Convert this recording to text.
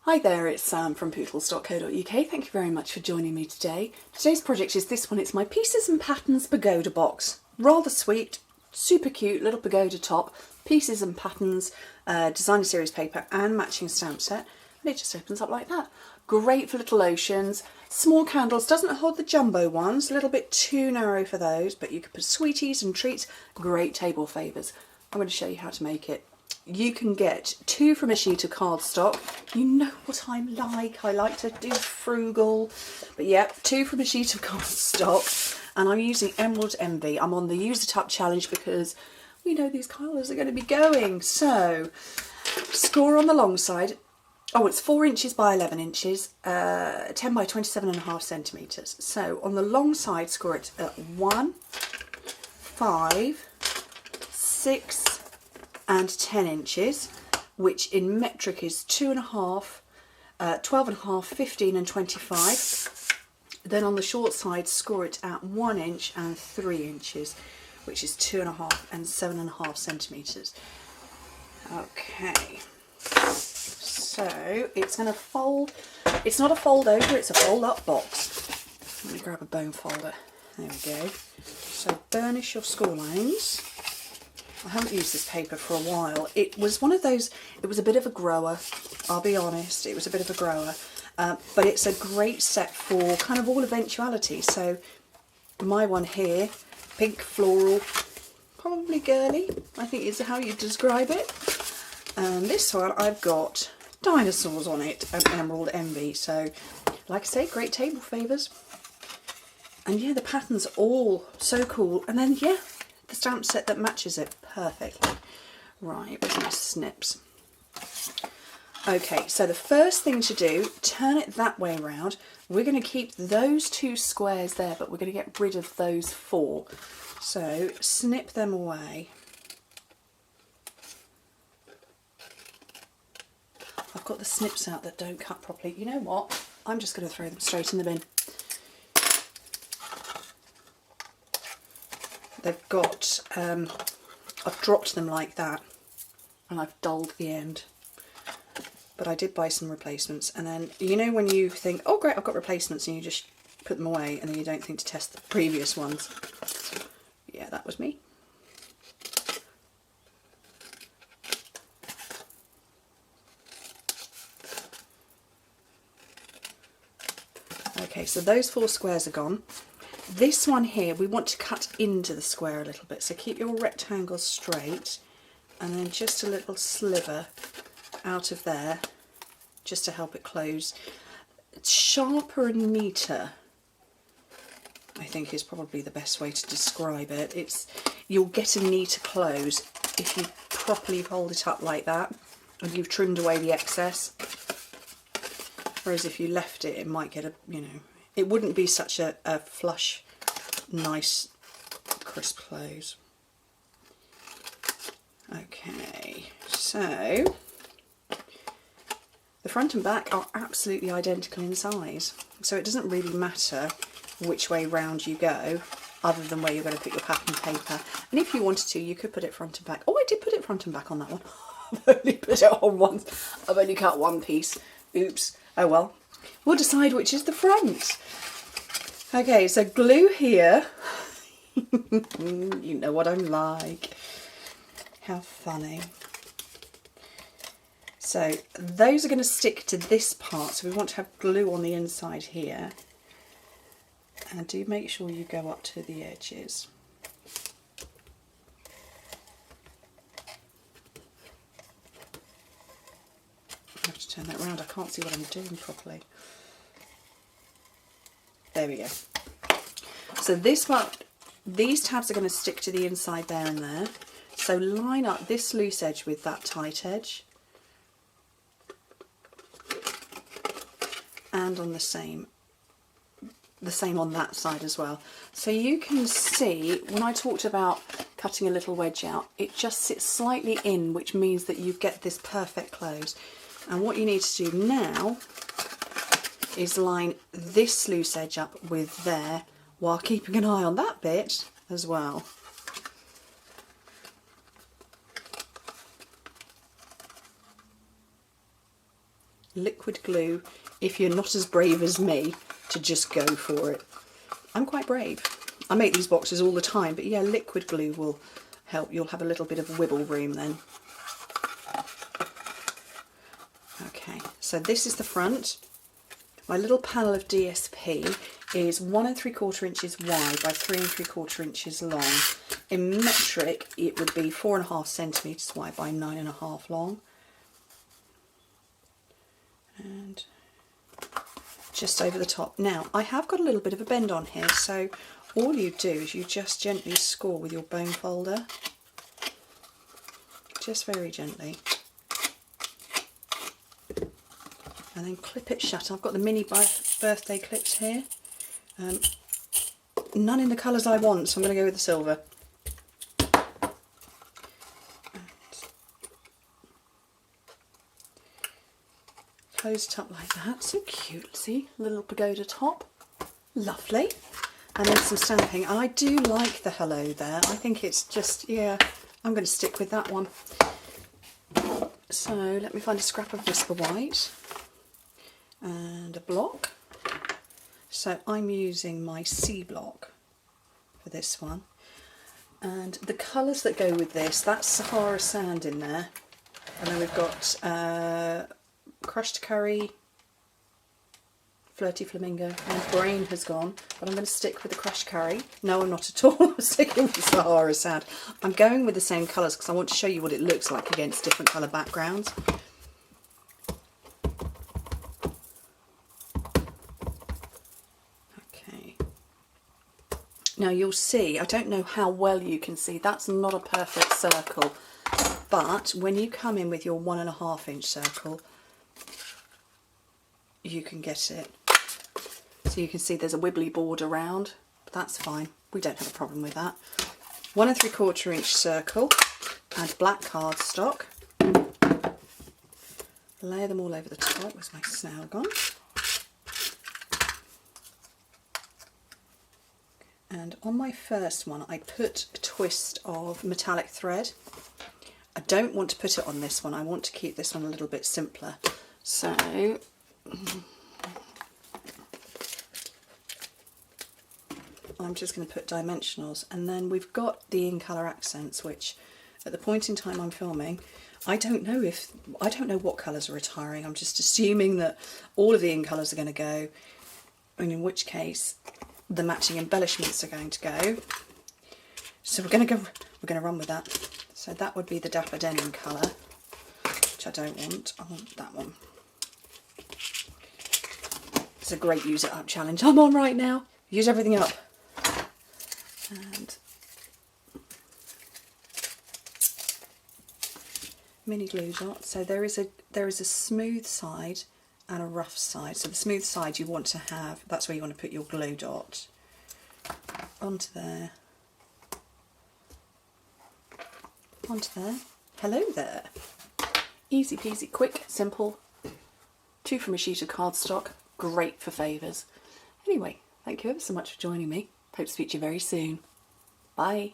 Hi there, it's Sam from poodles.co.uk. Thank you very much for joining me today. Today's project is this one. It's my Pieces and Patterns Pagoda box. Rather sweet, super cute little pagoda top, pieces and patterns, designer series paper and matching stamp set. And it just opens up like that. Great for little oceans. Small candles, doesn't hold the jumbo ones, a little bit too narrow for those, but you can put sweeties and treats. Great table favours. I'm going to show you how to make it. You can get 2 from a sheet of cardstock. You know what I'm like. I like to do frugal. But yeah, 2 from a sheet of cardstock. And I'm using Emerald Envy. I'm on the Use It Up challenge because we know these colours are going to be going. So, score on the long side. Oh, it's 4 inches by 11 inches, 10 by 27.5 centimetres. So, on the long side, score it at 1, 5, 6, and 10 inches, which in metric is 2.5, 12.5, 15 and 25. Then on the short side, score it at 1 inch and 3 inches, which is 2.5 and 7.5 centimetres. Okay, so it's going to fold. It's not a fold over, it's a fold up box. Let me grab a bone folder. There we go. So burnish your school lines. I haven't used this paper for a while. It was one of those, it was a bit of a grower, I'll be honest, it was a bit of a grower, but it's a great set for kind of all eventualities. So my one here, pink floral, probably girly, I think is how you describe it. And this one I've got dinosaurs on it and Emerald Envy. So like I say, great table favours. And yeah, the pattern's all so cool. And then yeah, the stamp set that matches it perfectly. Right, where's my snips? Okay, so the first thing to do, turn it that way around. We're going to keep those 2 squares there, but we're going to get rid of those 4. So snip them away. I've got the snips out that don't cut properly. You know what? I'm just going to throw them straight in the bin. They've got, I've dropped them like that and I've dulled the end. But I did buy some replacements, and then, you know when you think, oh great, I've got replacements, and you just put them away and then you don't think to test the previous ones. Yeah, that was me. Okay, so those 4 squares are gone. This one here, we want to cut into the square a little bit, so keep your rectangle straight and then just a little sliver out of there just to help it close. It's sharper and neater, I think, is probably the best way to describe it. You'll get a neater close if you properly fold it up like that and you've trimmed away the excess, whereas if you left it, it might get a, you know, it wouldn't be such a flush, nice, crisp close. Okay, so the front and back are absolutely identical in size, so it doesn't really matter which way round you go, other than where you're going to put your pattern paper. And if you wanted to, you could put it front and back. Oh, I did put it front and back on that one. I've only put it on once. I've only cut one piece. Oops. Oh well. We'll decide which is the front. Okay, so glue here. You know what I'm like. How funny. So those are going to stick to this part, so we want to have glue on the inside here. And do make sure you go up to the edges. I have to turn that around, I can't see what I'm doing properly. There we go. So this one, these tabs are going to stick to the inside there and there. So line up this loose edge with that tight edge. And on the same on that side as well. So you can see, when I talked about cutting a little wedge out, it just sits slightly in, which means that you get this perfect close. And what you need to do now is line this loose edge up with there, while keeping an eye on that bit as well. liquid glue if you're not as brave as me to just go for it. I'm quite brave. I make these boxes all the time, but yeah, liquid glue will help. You'll have a little bit of wiggle room then. Okay, so this is the front. My little panel of DSP is 1 3/4 inches wide by 3 3/4 inches long. In metric, it would be 4.5 centimetres wide by 9.5 long. And just over the top. Now, I have got a little bit of a bend on here, so all you do is you just gently score with your bone folder. Just very gently. And then clip it shut. I've got the mini birthday clips here. None in the colours I want, so I'm going to go with the silver. Close it up like that. So cute. See, little pagoda top. Lovely. And then some stamping. And I do like the hello there. I think it's just, yeah, I'm going to stick with that one. So let me find a scrap of Whisper White and a block. So I'm using my C block for this one. And the colours that go with this, that's Sahara Sand in there. And then we've got Crushed Curry, Flirty Flamingo. My brain has gone, but I'm going to stick with the Crushed Curry. No, I'm not at all. I'm sticking with Sahara Sand. I'm going with the same colours because I want to show you what it looks like against different colour backgrounds. Okay. Now you'll see, I don't know how well you can see, that's not a perfect circle, but when you come in with your 1.5 inch circle, you can get it. So you can see there's a wibbly board around, but that's fine. We don't have a problem with that. 1 3/4 inch circle and black cardstock. Layer them all over the top. Where's my snail gone? And on my first one, I put a twist of metallic thread. I don't want to put it on this one. I want to keep this one a little bit simpler. So I'm just going to put dimensionals, and then we've got the in colour accents, which at the point in time I'm filming, I don't know what colours are retiring. I'm just assuming that all of the in colours are going to go, and in which case the matching embellishments are going to go. So we're going to run with that. So that would be the Dapper Denim colour, which I don't want. I want that one. It's a great use it up challenge I'm on right now. Use everything up. And mini glue dot. So there is a smooth side and a rough side. So the smooth side you want to have, that's where you want to put your glue dot. Onto there. Onto there. Hello there. Easy peasy, quick, simple. 2 from a sheet of cardstock. Great for favours. Anyway, thank you ever so much for joining me. Hope to speak to you very soon. Bye.